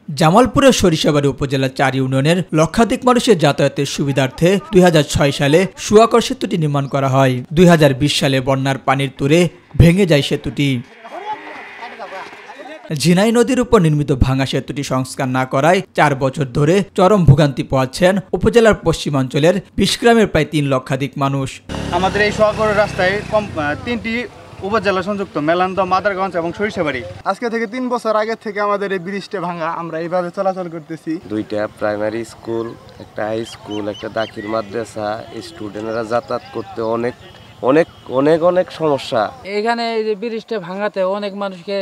জামালপুরের সরিষাবাড়ী উপজেলার ৪ ইউনিয়নের লক্ষাধিক মানুষের যাতায়াতের সুবিধার্থে ২০০৬ সালে সুয়াকর সেতুটি নির্মাণ করা হয়। ২০২০ সালে বন্যার পানির তোড়ে ভেঙে যায় সেতুটি। ঝিনাই নদীর উপর নির্মিত ভাঙা সেতুটি সংস্কার না করায় ৪ বছর ধরে চরম ভোগান্তি পোহাচ্ছেন উপজেলার পশ্চিমাঞ্চলের ২০ গ্রামের প্রায় ৩ লক্ষাধিক মানুষ। আমাদের এই সুয়াকর রাস্তায় ৩টি উপজেলা সংযুক্ত মেলান্দহ, মাদারগঞ্জ এবং সরিষাবাড়ী। আজকে থেকে ৩ বছর আগে থেকে আমাদের এই ব্রিজটা ভাঙা, আমরা এইভাবে চলাচল করতেছি। 2টা প্রাইমারি স্কুল, একটা হাই স্কুল, একটা দাখিল মাদ্রাসা, স্টুডেন্টরা যাতায়াত করতে অনেক অনেক অনেক অনেক সমস্যা। এখানে এই যে ব্রিজটা ভাঙাতে অনেক মানুষকে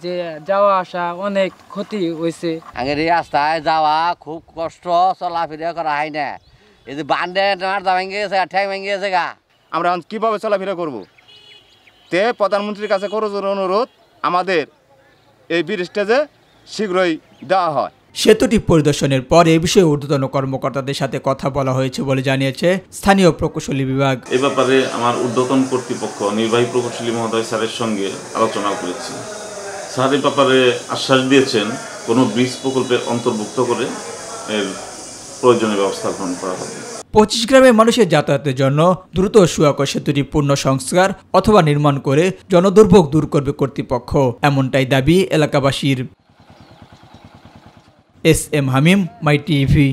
যে যাওয়া আসা অনেক ক্ষতি হয়েছে। আগের এই রাস্তায় যাওয়া খুব কষ্ট, চলাফেরা করা হয় না। এই যে বান্ডে মারদা ভেঙে গেছে, ঠ্যাং ভেঙে গেছে গা। আমরা কীভাবে চলাফেরা করব? তে প্রধানমন্ত্রীর কাছে করজোর অনুরোধ, আমাদের এই ব্রিজটা যে শীঘ্রই দেওয়া হয়। সেতুটি পরিদর্শনের পর এ বিষয়ে ঊর্ধ্বতন কর্মকর্তাদের সাথে কথা বলা হয়েছে বলে জানিয়েছে স্থানীয় প্রকৌশলী বিভাগ। এ ব্যাপারে আমার ঊর্ধ্বতন কর্তৃপক্ষ নির্বাহী প্রকৌশলী মহোদয় স্যারের সঙ্গে আলোচনা করেছি। স্যার এ ব্যাপারে আশ্বাস দিয়েছেন কোনো ব্রিজ প্রকল্পে অন্তর্ভুক্ত করে এর প্রয়োজনীয় ব্যবস্থা গ্রহণ করা হবে। ২৫ গ্রামের মানুষের যাতায়াতের জন্য দ্রুত সুয়াকর সেতুটি পূর্ণ সংস্কার অথবা নির্মাণ করে জনদুর্ভোগ দূর করবে কর্তৃপক্ষ, এমনটাই দাবি এলাকাবাসীর। এস এম হামিম, মাই টিভি।